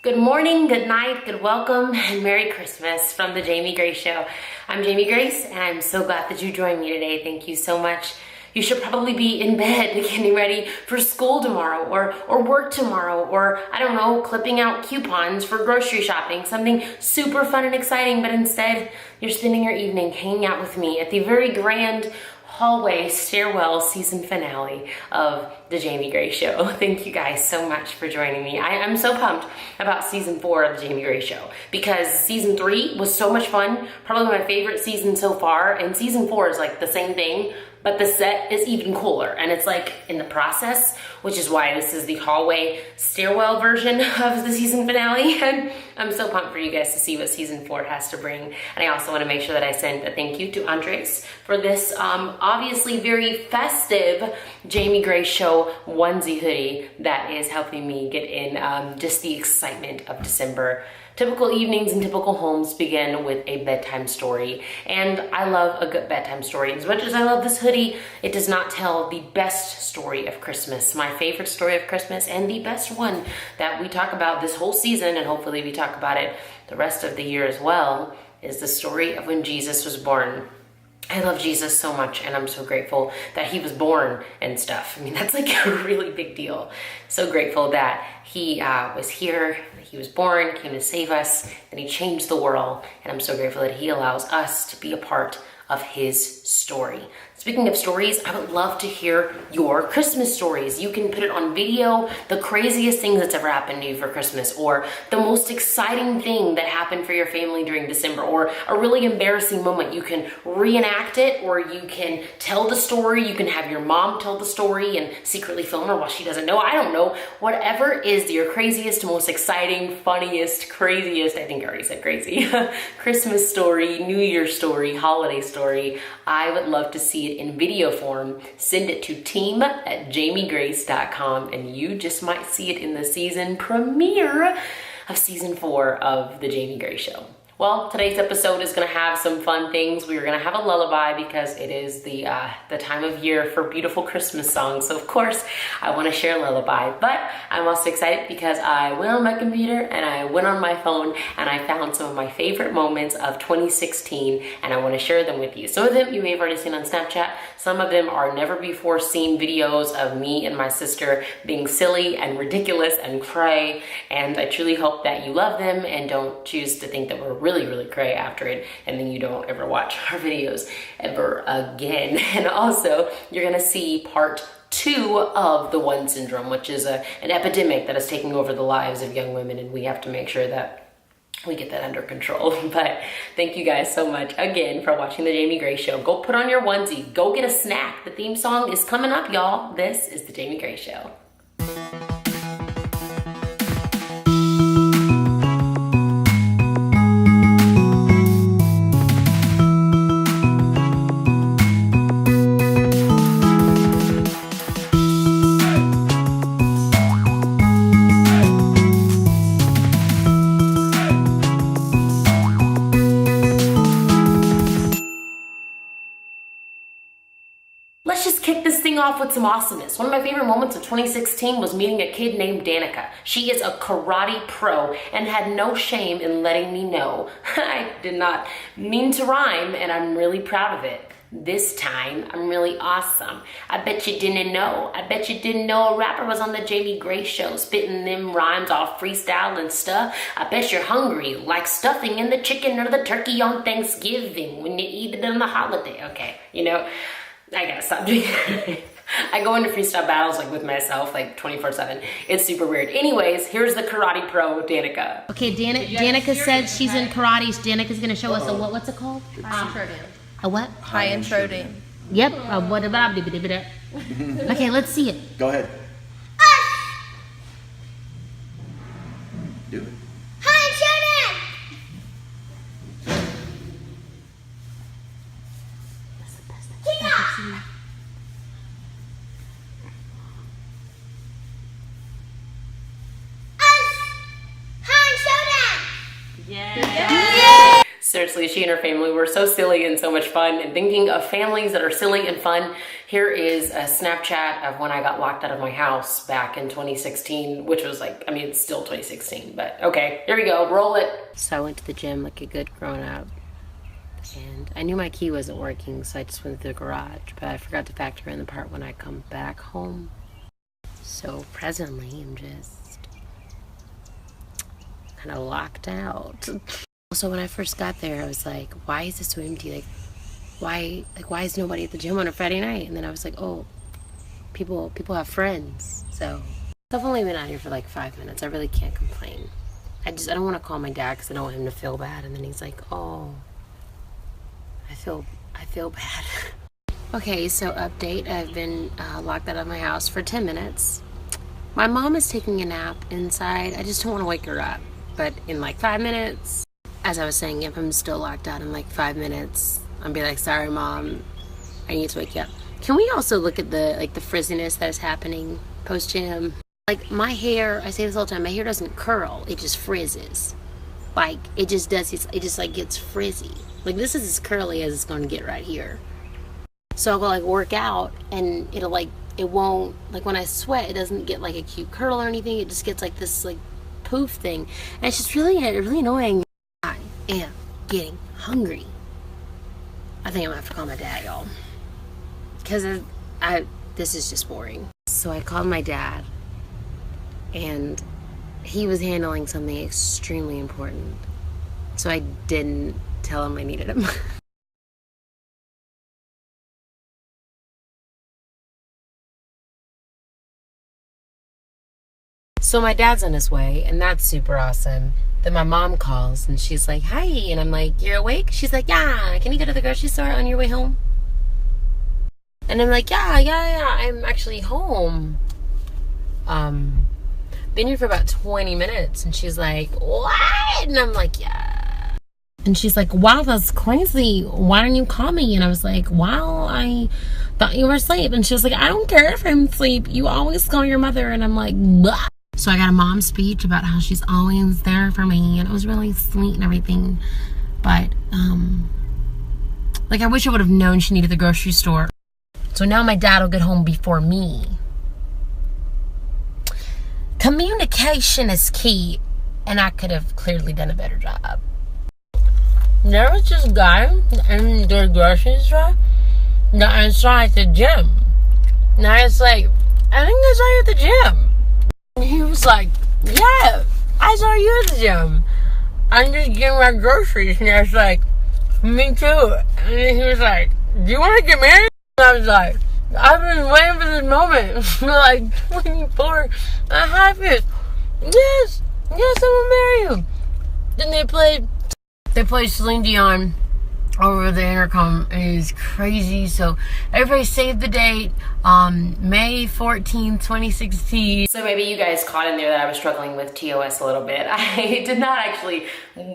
Good morning, good night, good welcome, and Merry Christmas from the Jamie Grace Show. I'm Jamie Grace, and I'm so glad that you joined me today. Thank you so much. You should probably be in bed getting ready for school tomorrow or work tomorrow, or I don't know, clipping out coupons for grocery shopping, something super fun and exciting, but instead you're spending your evening hanging out with me at the very grand hallway stairwell season finale of the Jamie Grace Show. Thank you guys so much for joining me. I'm so pumped about season 4 of the Jamie Grace Show because season 3 was so much fun, probably my favorite season so far, and season 4 is like the same thing, but the set is even cooler and it's like in the process, which is why this is the hallway stairwell version of the season finale. And I'm so pumped for you guys to see what season 4 has to bring. And I also want to make sure that I send a thank you to Andres for this obviously very festive Jamie Grace Show onesie hoodie that is helping me get in just the excitement of December. Typical evenings and typical homes begin with a bedtime story, and I love a good bedtime story. As much as I love this hoodie, it does not tell the best story of Christmas, my favorite story of Christmas, and the best one that we talk about this whole season, and hopefully we talk about it the rest of the year as well, is the story of when Jesus was born. I love Jesus so much, and I'm so grateful that he was born and stuff. I mean, that's like a really big deal. So grateful that he was here, that he was born, came to save us, and he changed the world. And I'm so grateful that he allows us to be a part of his story. Speaking of stories, I would love to hear your Christmas stories. You can put it on video, the craziest thing that's ever happened to you for Christmas, or the most exciting thing that happened for your family during December, or a really embarrassing moment. You can reenact it, or you can tell the story. You can have your mom tell the story and secretly film her while she doesn't know. I don't know. Whatever is your craziest, most exciting, funniest, craziest, I think I already said crazy, Christmas story, New Year's story, holiday story, I would love to see it in video form. Send it to team@jamiegrace.com and you just might see it in the season premiere of season 4 of the Jamie Grace Show. Well, today's episode is going to have some fun things. We're going to have a lullaby because it is the time of year for beautiful Christmas songs. So of course, I want to share a lullaby, but I'm also excited because I went on my computer and I went on my phone and I found some of my favorite moments of 2016 and I want to share them with you. Some of them you may have already seen on Snapchat. Some of them are never before seen videos of me and my sister being silly and ridiculous and cray. And I truly hope that you love them and don't choose to think that we're really cray after it and then you don't ever watch our videos ever again. And also you're gonna see part 2 of the One Syndrome, which is an epidemic that is taking over the lives of young women, and we have to make sure that we get that under control. But thank you guys so much again for watching the Jamie Grace Show. Go put on your onesie, go get a snack. The theme song is coming up, y'all. This is the Jamie Grace Show. Let's just kick this thing off with some awesomeness. One of my favorite moments of 2016 was meeting a kid named Danica. She is a karate pro and had no shame in letting me know. I did not mean to rhyme and I'm really proud of it. This time, I'm really awesome. I bet you didn't know. I bet you didn't know a rapper was on the Jamie Grace Show spitting them rhymes off freestyle and stuff. I bet you're hungry, like stuffing in the chicken or the turkey on Thanksgiving when you eat it on the holiday. Okay, you know, I gotta stop doing that. I go into freestyle battles like with myself like 24/7. It's super weird. Anyways, here's the karate pro, Danica. Okay, Danica said she's in karate. Danica's gonna show us a what's it called? A what? High intro dance. Yep. What about it? Okay, let's see it. Go ahead. Do it. High intro dance. That's the best thing. Seriously, she and her family were so silly and so much fun. And thinking of families that are silly and fun, here is a Snapchat of when I got locked out of my house back in 2016, which was like, I mean, it's still 2016, but okay, here we go, roll it. So I went to the gym like a good grown-up, and I knew my key wasn't working, so I just went to the garage, but I forgot to factor in the part when I come back home. So presently, I'm just kind of locked out. So when I first got there, I was like, why is this so empty? Why is nobody at the gym on a Friday night? And then I was like, oh, people have friends. So I've only been out here for like 5 minutes. I really can't complain. I don't want to call my dad because I don't want him to feel bad. And then he's like, oh, I feel bad. Okay, so update. I've been locked out of my house for 10 minutes. My mom is taking a nap inside. I just don't want to wake her up. But in like 5 minutes, as I was saying, if I'm still locked out in like 5 minutes, I'll be like, sorry, Mom, I need to wake you up. Can we also look at the frizziness that is happening post-gym? Like my hair, I say this all the time, my hair doesn't curl, it just frizzes. Like it just does, it just like gets frizzy. Like this is as curly as it's going to get right here. So I'll go like work out and it'll like, it won't, like when I sweat, it doesn't get like a cute curl or anything. It just gets like this like poof thing. And it's just really annoying. I am getting hungry. I think I'm gonna have to call my dad, y'all. Because this is just boring. So I called my dad and he was handling something extremely important. So I didn't tell him I needed him. So my dad's on his way, and that's super awesome. Then my mom calls, and she's like, hi, and I'm like, you're awake? She's like, yeah, can you go to the grocery store on your way home? And I'm like, yeah, I'm actually home. Been here for about 20 minutes, and she's like, what? And I'm like, yeah. And she's like, wow, that's crazy. Why didn't you call me? And I was like, wow, I thought you were asleep. And she was like, I don't care if I'm asleep. You always call your mother. And I'm like, blah. So I got a mom speech about how she's always there for me, and it was really sweet and everything. But, like I wish I would have known she needed the grocery store. So now my dad will get home before me. Communication is key, and I could have clearly done a better job. There was this guy in the grocery store that I saw at the gym. And I was like, I think I saw you at the gym. And he was like, yeah, I saw you at the gym. I'm just getting my groceries. And I was like, me too. And then he was like, do you want to get married? And I was like, I've been waiting for this moment for like 24 and a half years. Yes, I will marry you. Then they played Celine Dion over the intercom. It was crazy. So everybody save the date, May 14th, 2016. So maybe you guys caught in there that I was struggling with TOS a little bit. I did not actually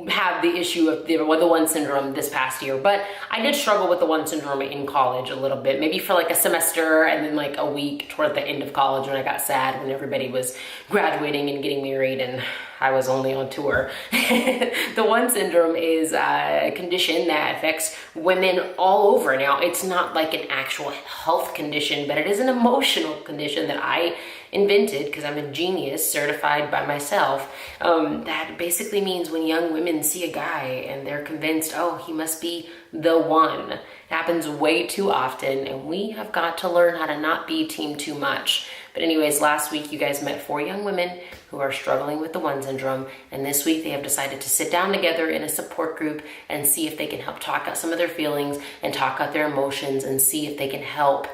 have the issue of the one syndrome this past year, but I did struggle with the one syndrome in college a little bit, maybe for like a semester and then like a week toward the end of college when I got sad when everybody was graduating and getting married and I was only on tour. The one syndrome is a condition that affects women all over. Now, it's not like an actual health condition, but it is an emotional condition that I invented because I'm a genius certified by myself. That basically means when young women see a guy and they're convinced, oh, he must be the one. It happens way too often, and we have got to learn how to not be team too much. But anyways, last week you guys met 4 young women who are struggling with the one syndrome, and this week they have decided to sit down together in a support group and see if they can help talk out some of their feelings and talk out their emotions and see if they can help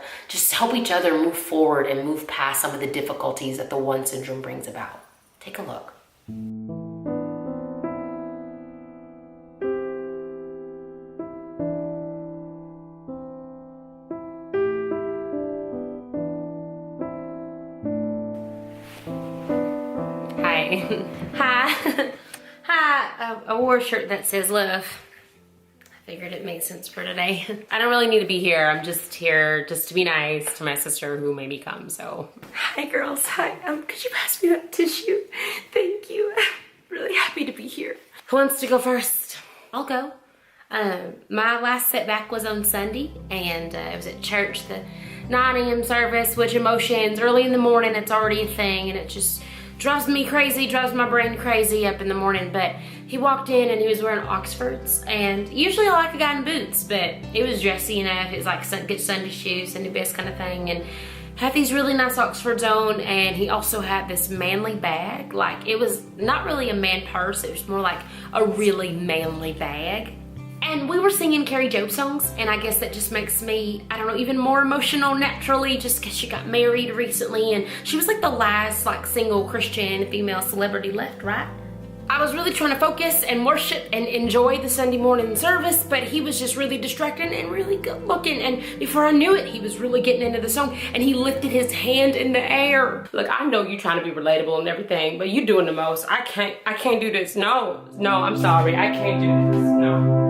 each other move forward and move past some of the difficulties that the one syndrome brings about. Take a look. Hi. Hi. I wore a shirt that says love. I figured it made sense for today. I don't really need to be here. I'm just here just to be nice to my sister who made me come, so. Hi girls, hi. Could you pass me that tissue? Thank you. I'm really happy to be here. Who wants to go first? I'll go. My last setback was on Sunday, and it was at church, the 9 a.m. service, which emotions, early in the morning, it's already a thing, and it just drives me crazy, drives my brain crazy up in the morning. But he walked in and he was wearing Oxfords, and usually I like a guy in boots, but it was dressy enough. It was like good Sunday shoes, Sunday best kind of thing, and had these really nice Oxfords on. And he also had this manly bag. Like, it was not really a man purse, it was more like a really manly bag. And we were singing Carrie Job songs, and I guess that just makes me, I don't know, even more emotional naturally, just because she got married recently, and she was like the last like single Christian female celebrity left, right? I was really trying to focus and worship and enjoy the Sunday morning service, but he was just really distracting and really good looking, and before I knew it, he was really getting into the song, and he lifted his hand in the air. Look, I know you trying to be relatable and everything, but you doing the most. I can't do this. No, I'm sorry, I can't do this, no.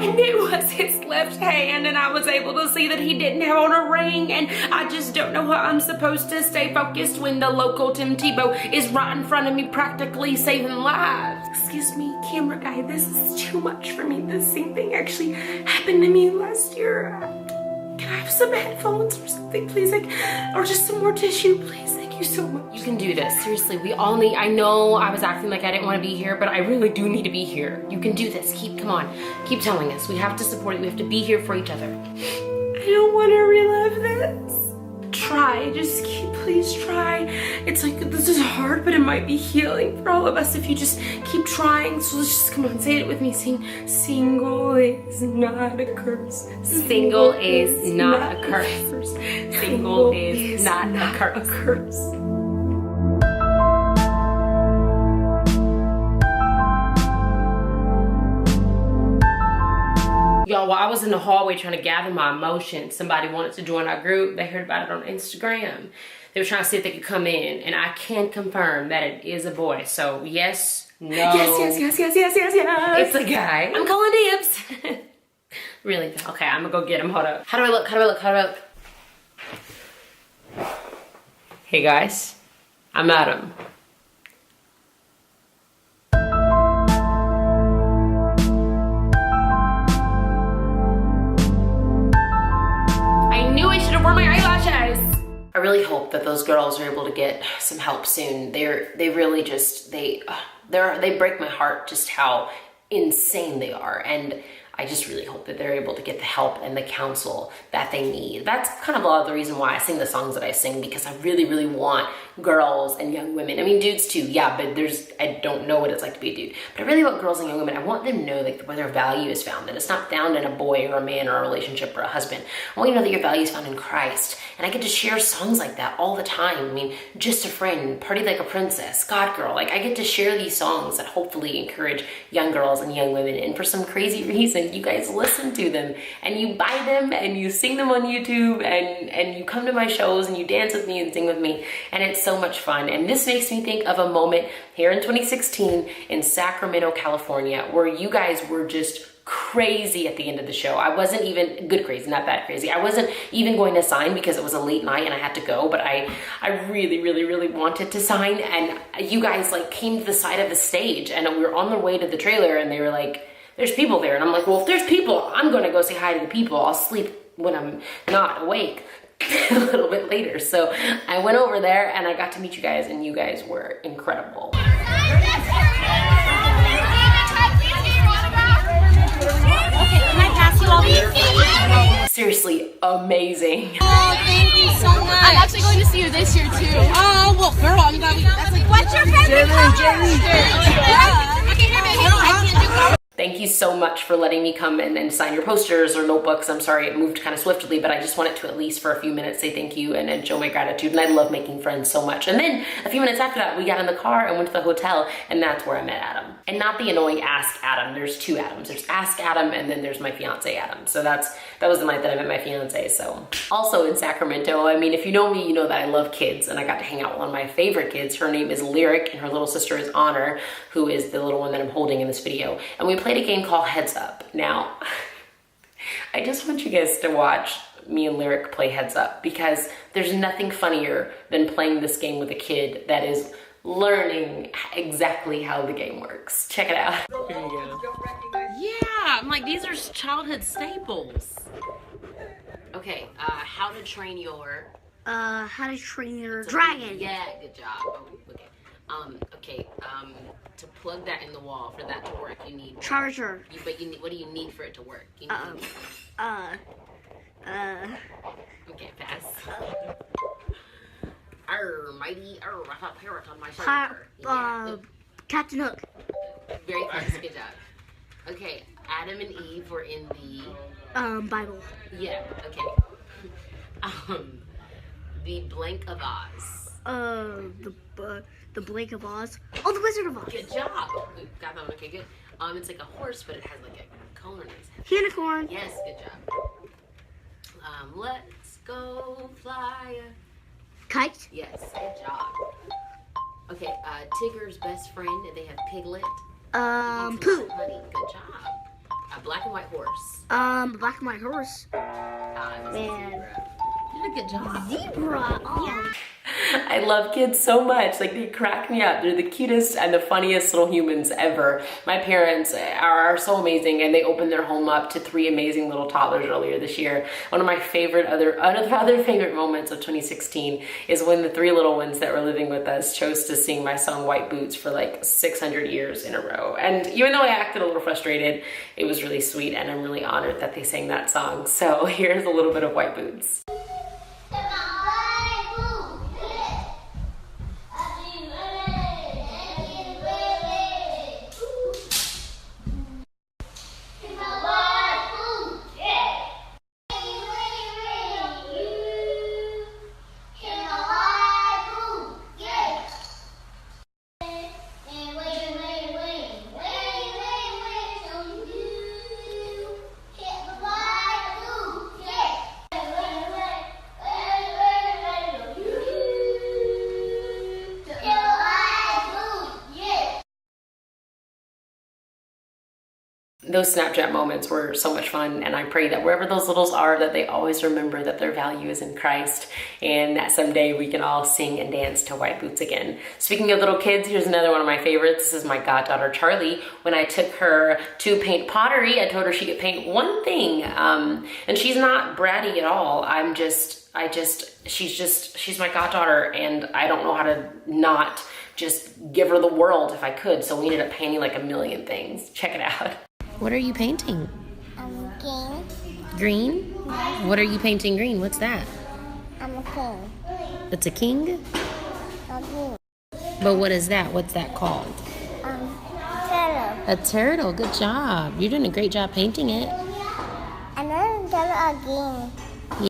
And it was his left hand, and I was able to see that he didn't have on a ring, and I just don't know how I'm supposed to stay focused when the local Tim Tebow is right in front of me practically saving lives. Excuse me, camera guy, this is too much for me. This same thing actually happened to me last year. Can I have some headphones or something, please? Like, or just some more tissue, please? Thank you so much. You can do this. Seriously, we all need, I know I was acting like I didn't want to be here, but I really do need to be here. You can do this. Come on. Keep telling us. We have to support you. We have to be here for each other. I don't want to relive this. Try, please try. It's like, this is hard, but it might be healing for all of us if you just keep trying. So let's just, come on, say it with me. Sing, single is not a curse. Single is not a curse. Single is not a curse. Y'all, while I was in the hallway trying to gather my emotions, somebody wanted to join our group. They heard about it on Instagram. They were trying to see if they could come in, and I can confirm that it is a boy. So yes, no. Yes. It's a guy. I'm calling dibs. Really? Okay, I'm gonna go get him. Hold up. How do I look? Hey guys, I'm Adam. I really hope that those girls are able to get some help soon. They really just, they break my heart just how insane they are. And I just really hope that they're able to get the help and the counsel that they need. That's kind of a lot of the reason why I sing the songs that I sing, because I really, really want girls and young women. I mean, dudes too, yeah, but I don't know what it's like to be a dude. But I really want girls and young women, I want them to know like where their value is found, that it's not found in a boy or a man or a relationship or a husband. I want you to know that your value is found in Christ. And I get to share songs like that all the time. I mean, Just a Friend, Party Like a Princess, God Girl. Like, I get to share these songs that hopefully encourage young girls and young women. And for some crazy reason, you guys listen to them and you buy them and you sing them on YouTube and you come to my shows and you dance with me and sing with me. And it's so much fun. And this makes me think of a moment here in 2016 in Sacramento, California, where you guys were just crazy at the end of the show. I wasn't even, good crazy, not bad crazy. I wasn't even going to sign because it was a late night and I had to go, but I really, really, really wanted to sign. And you guys like came to the side of the stage and we were on the way to the trailer and they were like, there's people there. And I'm like, well, if there's people, I'm gonna go say hi to the people. I'll sleep when I'm not awake a little bit later. So I went over there and I got to meet you guys and you guys were incredible. Seriously, amazing. Oh, thank you so much. I'm actually going to see you this year too. Oh, well, girl, I'm glad that's like, what's your favorite color? Thank you so much for letting me come and sign your posters or notebooks. I'm sorry it moved kind of swiftly, but I just wanted to at least for a few minutes say thank you and show my gratitude. And I love making friends so much. And then a few minutes after that, we got in the car and went to the hotel, and that's where I met Adam. And not the annoying Ask Adam. There's two Adams. There's Ask Adam, and then there's my fiance Adam. So that was the night that I met my fiance. So also in Sacramento, I mean, if you know me, you know that I love kids, and I got to hang out with one of my favorite kids. Her name is Lyric, and her little sister is Honor, who is the little one that I'm holding in this video. And we played a game called Heads Up. Now, I just want you guys to watch me and Lyric play Heads Up, because there's nothing funnier than playing this game with a kid that is learning exactly how the game works. Check it out. Here you go. Yeah, I'm like, these are childhood staples. Okay, how to train your... How to train your dragon. Yeah, good job. Oh, okay. To plug that in the wall, for that to work, you need... Charger. But you need, what do you need for it to work? You need, okay, pass. Mighty, I have a parrot on my shoulder. Captain Hook. Very close, good job. Okay, Adam and Eve were in the... Bible. Yeah, okay. The Blank of Oz. The Blank of Oz. Oh, the Wizard of Oz. Good job. Got that one, okay, good. It's like a horse, but it has like a cone on its head. Unicorn. Yes, good job. Let's go fly a kite. Yes, good job. Okay, Tigger's best friend, and they have Piglet. Pooh. Honey, good job. A black and white horse. Black and white horse. Man. You did a good job. Zebra. Oh. Yeah. I love kids so much. Like, they crack me up. They're the cutest and the funniest little humans ever. My parents are so amazing, and they opened their home up to 3 amazing little toddlers earlier this year. One of my favorite other favorite moments of 2016 is when the 3 little ones that were living with us chose to sing my song White Boots for like 600 years in a row. And even though I acted a little frustrated, it was really sweet, and I'm really honored that they sang that song. So here's a little bit of White Boots. Those Snapchat moments were so much fun, and I pray that wherever those littles are, that they always remember that their value is in Christ, and that someday we can all sing and dance to White Boots again. Speaking of little kids, here's another one of my favorites. This is my goddaughter Charlie. When I took her to paint pottery, I told her she could paint one thing, and she's not bratty at all. She's my goddaughter, and I don't know how to not just give her the world if I could, so we ended up painting like a million things. Check it out. What are you painting? Green. Green? What are you painting green? What's that? I'm a king. It's a king? A king. But what is that? What's that called? Turtle. A turtle. Good job. You're doing a great job painting it. And then turtle again.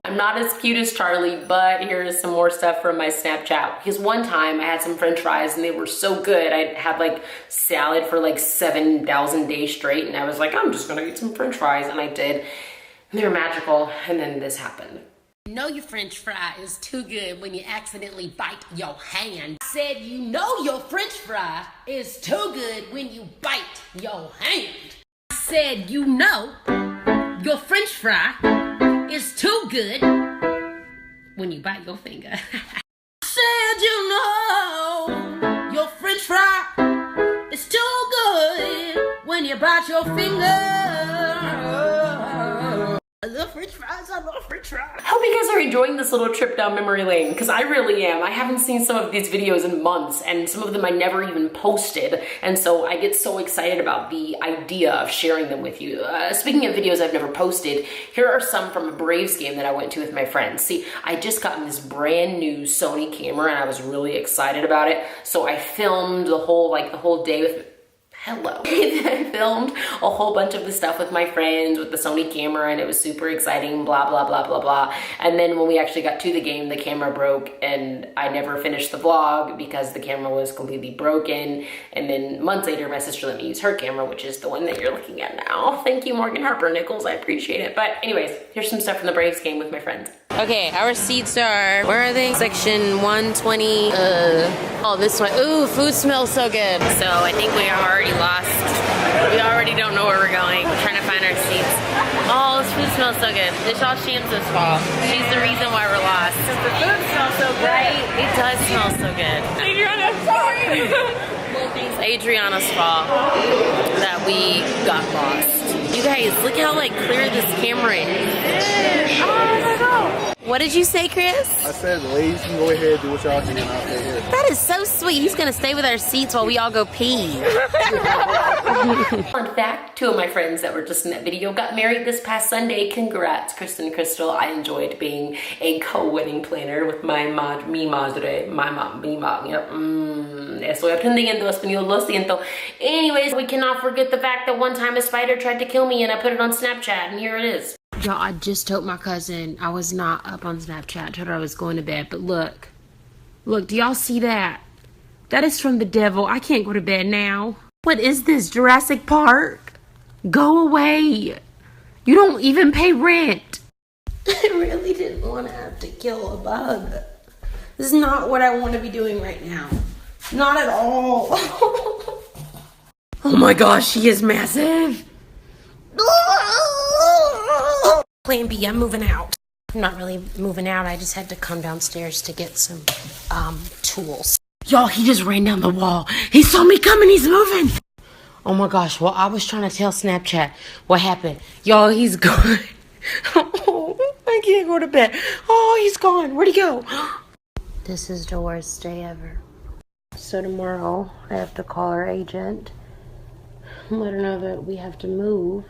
I'm not as cute as Charlie, but here's some more stuff from my Snapchat. Because one time I had some French fries and they were so good. I had like salad for like 7,000 days straight, and I was like, I'm just gonna eat some French fries, and I did. And they're magical, and then this happened. You know your French fry is too good when you accidentally bite your hand. I said you know your French fry is too good when you bite your hand. I said you know your French fry is too good when you bite your finger. I said you know your French fry is too good when you bite your finger. I love French fries, I love French fries. I hope you guys are enjoying this little trip down memory lane, because I really am. I haven't seen some of these videos in months, and some of them I never even posted, and so I get so excited about the idea of sharing them with you. Speaking of videos I've never posted, here are some from a Braves game that I went to with my friends. See, I just gotten this brand new Sony camera, and I was really excited about it, so I filmed the whole day with hello. I filmed a whole bunch of the stuff with my friends with the Sony camera, and it was super exciting, blah, blah, blah, blah, blah. And then when we actually got to the game, the camera broke, and I never finished the vlog because the camera was completely broken. And then months later, my sister let me use her camera, which is the one that you're looking at now. Thank you, Morgan Harper Nichols, I appreciate it. But anyways, here's some stuff from the Braves game with my friends. Okay, our seats are, where are they? Section 120, oh, this one. Ooh, food smells so good. So I think we are already lost. We already don't know where we're going. We're trying to find our seats. Oh, this food smells so good. This all Shamsa's fault. She's the reason why we're lost. The food smells so good. Right? It does smell so good. Adriana, sorry. Adriana's fault that we got lost. You guys, look how like clear this camera is. Oh my god. What did you say, Chris? I said, ladies can go ahead and do what y'all do and I'll stay here. That is so sweet. He's gonna stay with our seats while we all go pee. Fun fact, 2 of my friends that were just in that video got married this past Sunday. Congrats, Kristen and Crystal. I enjoyed being a co-wedding planner with mi madre. Yep. Estoy aprendiendo español, lo siento. Anyways, we cannot forget the fact that one time a spider tried to kill me and I put it on Snapchat and here it is. Y'all, I just told my cousin I was not up on Snapchat. I told her I was going to bed, but look. Look, do y'all see that? That is from the devil. I can't go to bed now. What is this, Jurassic Park? Go away. You don't even pay rent. I really didn't want to have to kill a bug. This is not what I want to be doing right now. Not at all. Oh my gosh, she is massive. Plan B, I'm moving out. I'm not really moving out. I just had to come downstairs to get some tools. Y'all, he just ran down the wall. He saw me coming. He's moving. Oh my gosh. Well, I was trying to tell Snapchat what happened. Y'all, he's gone. Oh, I can't go to bed. Oh, he's gone. Where'd he go? This is the worst day ever. So tomorrow, I have to call our agent and let her know that we have to move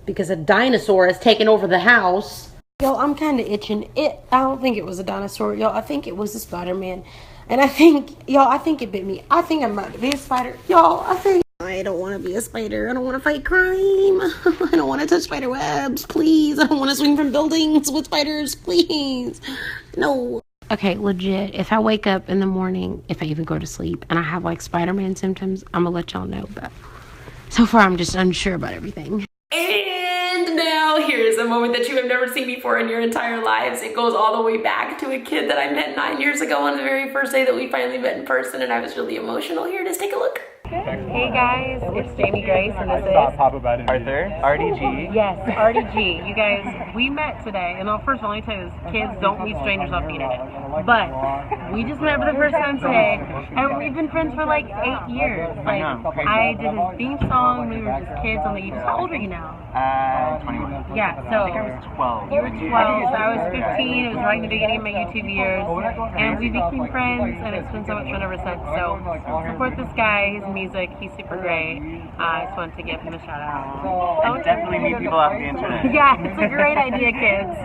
because a dinosaur has taken over the house. Yo, I'm kind of itching. I don't think it was a dinosaur, y'all. I think it was a Spider-Man. And I think it bit me. I think I'm about to be a spider. Y'all, I don't want to be a spider. I don't want to fight crime. I don't want to touch spider webs, please. I don't want to swing from buildings with spiders, please. No. Okay, legit, if I wake up in the morning, if I even go to sleep, and I have like Spider-Man symptoms, I'm gonna let y'all know. But so far, I'm just unsure about everything. And now here's a moment that you have never seen before in your entire lives. It goes all the way back to a kid that I met 9 years ago on the very first day that we finally met in person, and I was really emotional. Here, just take a look. Hey guys, it's Jamie Grace and this is Arthur, RDG. Yes, RDG. You guys, we met today, and first of all, let me tell you this, kids don't meet strangers off the internet. But we just met for the first time today, and we've been friends for like 8 years. Like, I did his theme song when we were just kids on the YouTube. How old are you now? 21. Yeah, so I think I was 12. You were 12, so I was 15. It was right in the beginning of my YouTube years, and we became friends, and it's been so much fun ever since. So support this guy, his music, he's super great. I just wanted to give him a shout out. And definitely meet people off the internet. Yeah, it's a great idea, kids.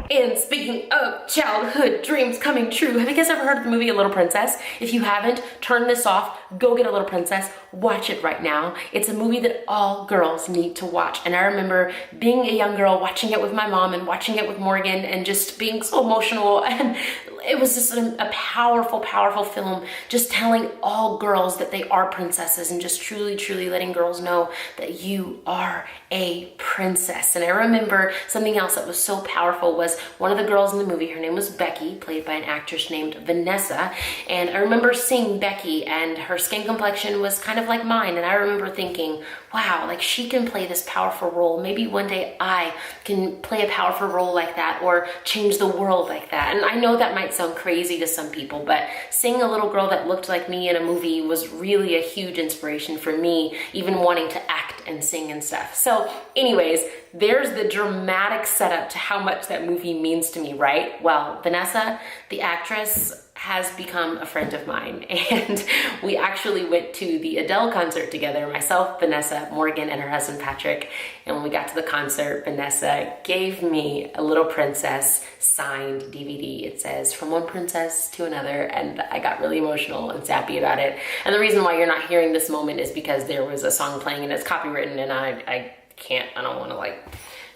And speaking of childhood dreams coming true, have you guys ever heard of the movie A Little Princess? If you haven't, turn this off, go get A Little Princess, watch it right now. It's a movie that all girls need to watch. And I remember being a young girl, watching it with my mom and watching it with Morgan and just being so emotional. And it was just a powerful, powerful film, just telling all girls that they are princesses and just truly, truly letting girls know that you are a princess. And I remember something else that was so powerful was one of the girls in the movie, her name was Becky, played by an actress named Vanessa. And I remember seeing Becky and her skin complexion was kind of like mine. And I remember thinking, wow, like she can play this powerful role. Maybe one day I can play a powerful role like that or change the world like that. And I know that might sound crazy to some people, but seeing a little girl that looked like me in a movie was really a huge inspiration for me, even wanting to act and sing and stuff. So anyways, there's the dramatic setup to how much that movie means to me, right? Well, Vanessa, the actress, has become a friend of mine, and we actually went to the Adele concert together, myself, Vanessa, Morgan, and her husband Patrick. And when we got to the concert, Vanessa gave me A Little Princess signed DVD. It says From One Princess to Another, and I got really emotional and sappy about it. And the reason why you're not hearing this moment is because there was a song playing and it's copywritten, and I don't want to like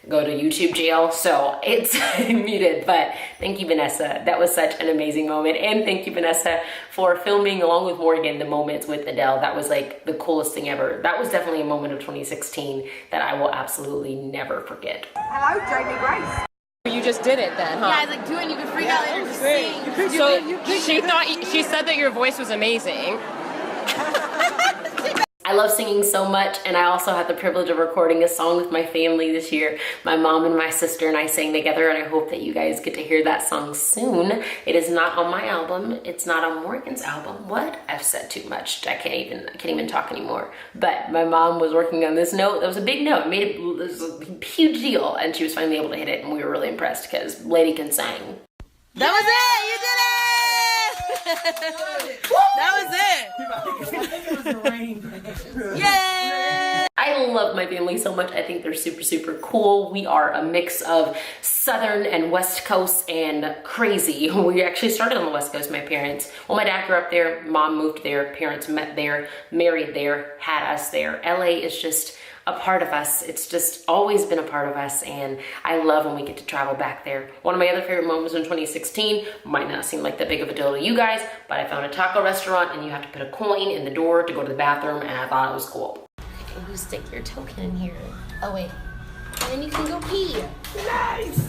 go to YouTube jail, so it's muted. But thank you, Vanessa. That was such an amazing moment. And thank you, Vanessa, for filming along with Morgan the moments with Adele. That was like the coolest thing ever. That was definitely a moment of 2016 that I will absolutely never forget. Hello, Jamie Grace. You just did it then, huh? Yeah, I was like, do it and you can freak out later to sing. So she said that your voice was amazing. I love singing so much, and I also had the privilege of recording a song with my family this year. My mom and my sister and I sang together, and I hope that you guys get to hear that song soon. It is not on my album. It's not on Morgan's album. What? I've said too much. I can't even talk anymore. But my mom was working on this note. That was a big note. It was a huge deal, and she was finally able to hit it, and we were really impressed because lady can sing. That was it! You did it! That was it! Yay! I love my family so much. I think they're super, super cool. We are a mix of Southern and West Coast and crazy. We actually started on the West Coast, my parents. Well, my dad grew up there, mom moved there, parents met there, married there, had us there. LA is just a part of us. It's just always been a part of us, and I love when we get to travel back there. One of my other favorite moments in 2016 might not seem like that big of a deal to you guys, but I found a taco restaurant and you have to put a coin in the door to go to the bathroom, and I thought it was cool. You stick your token in here. Oh wait, and then you can go pee. Nice.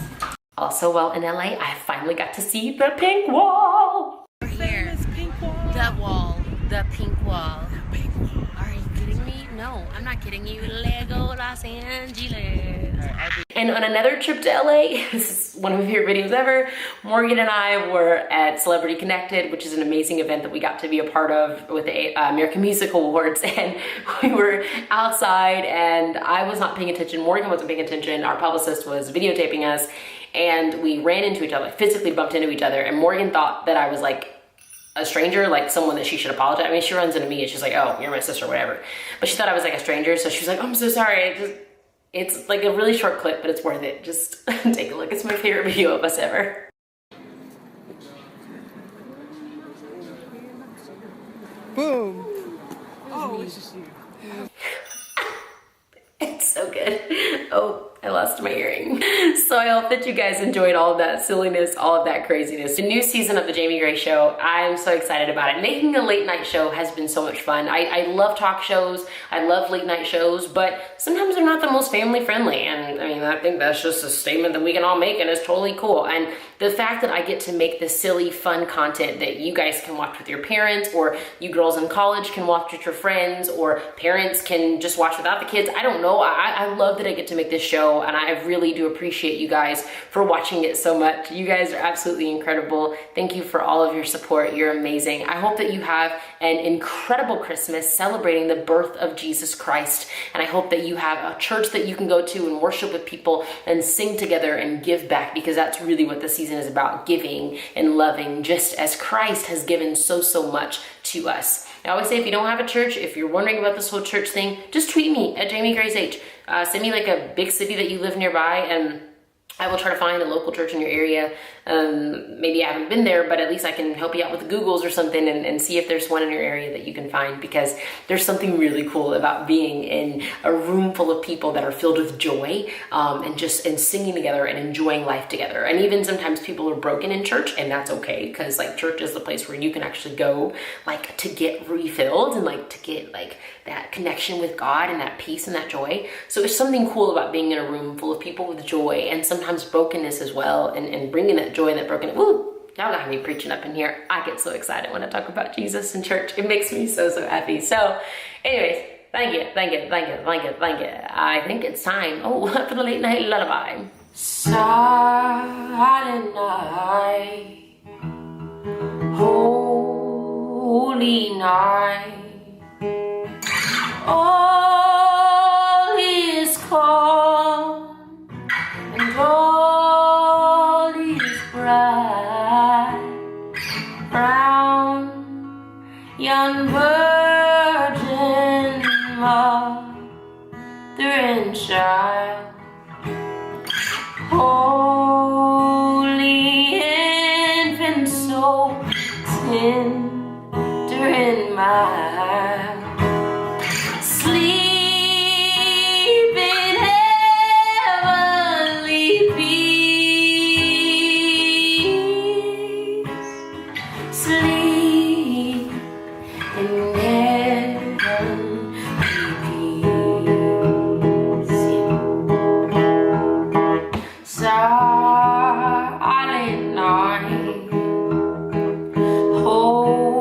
Also, while in LA, I finally got to see the pink wall. We're here. Pink wall. The wall. The pink wall. Are you kidding me? No, I'm not kidding you. Lego Los Angeles. And on another trip to LA, this is one of my favorite videos ever, Morgan and I were at Celebrity Connected, which is an amazing event that we got to be a part of with the American Music Awards. And we were outside and I was not paying attention. Morgan wasn't paying attention. Our publicist was videotaping us and we ran into each other, like physically bumped into each other. And Morgan thought that I was like a stranger, like someone that she should apologize. I mean, she runs into me and she's like, oh, you're my sister, whatever. But she thought I was like a stranger. So she was like, oh, I'm so sorry. It's like a really short clip, but it's worth it. Just take a look. It's my favorite video of us ever. Boom. Oh, it's just you. It's so good. Oh, I lost my earring. So I hope that you guys enjoyed all of that silliness, all of that craziness. The new season of the Jamie Gray Show, I'm so excited about it. Making a late night show has been so much fun. I love talk shows, I love late night shows, but sometimes they're not the most family friendly. And I mean, I think that's just a statement that we can all make and it's totally cool. And the fact that I get to make this silly, fun content that you guys can watch with your parents, or you girls in college can watch with your friends, or parents can just watch without the kids. I don't know. I love that I get to make this show, and I really do appreciate you guys for watching it so much. You guys are absolutely incredible. Thank you for all of your support. You're amazing. I hope that you have an incredible Christmas celebrating the birth of Jesus Christ, and I hope that you have a church that you can go to and worship with people and sing together and give back, because that's really what the season is about, giving and loving, just as Christ has given so much to us. I always say, if you don't have a church, if you're wondering about this whole church thing, just tweet me at Jamie Grace H. Send me like a big city that you live nearby, and I will try to find a local church in your area. Maybe I haven't been there, but at least I can help you out with the Googles or something and see if there's one in your area that you can find, because there's something really cool about being in a room full of people that are filled with joy and singing together and enjoying life together. And even sometimes people are broken in church, and that's okay, because like church is the place where you can actually go like to get refilled and like to get like that connection with God and that peace and that joy. So there's something cool about being in a room full of people with joy, and sometimes brokenness as well, and bringing that joy and that brokenness. Woo! Y'all got me preaching up in here. I get so excited when I talk about Jesus in church. It makes me so happy. So anyways, thank you. I think it's time, for the late night lullaby. Silent night, holy night, all is calm and all is bright. Round young virgin mother and child, holy infant, so tender and mild. Sleep in heavenly peace. Sleep in heavenly peace. Silent night, holy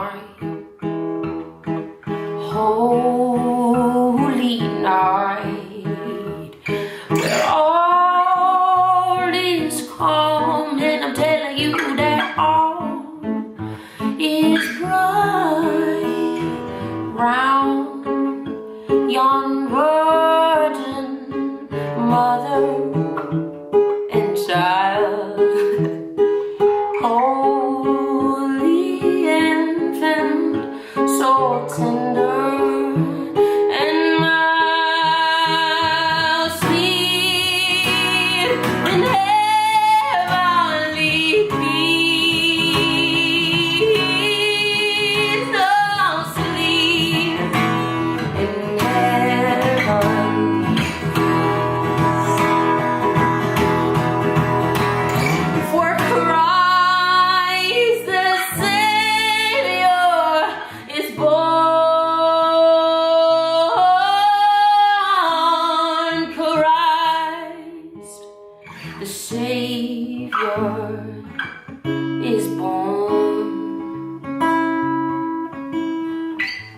night, holy night, where all is calm, and I'm telling you that all is bright round yon virgin mother and child. Holy infant, so tender and mild, sweet and heavenly peace, so sleep in heaven. For Christ the Savior is born. Christ the Savior is born.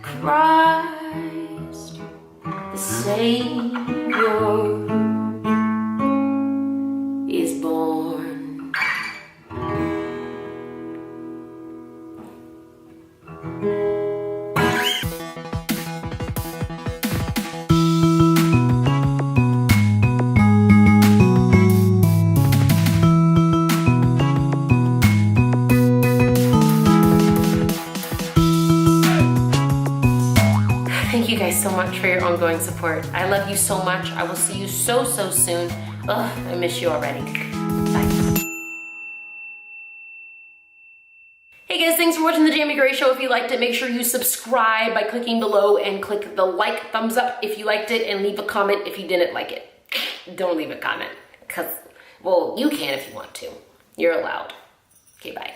Christ the Savior is born. Thank you guys so much for your ongoing support. I love you so much. I will see you so soon. Ugh, I miss you already. Bye. Hey guys, thanks for watching the Jamie Gray Show. If you liked it, make sure you subscribe by clicking below and click the like thumbs up if you liked it, and leave a comment if you didn't like it. Don't leave a comment, because, well, you can if you want to. You're allowed. Okay, bye.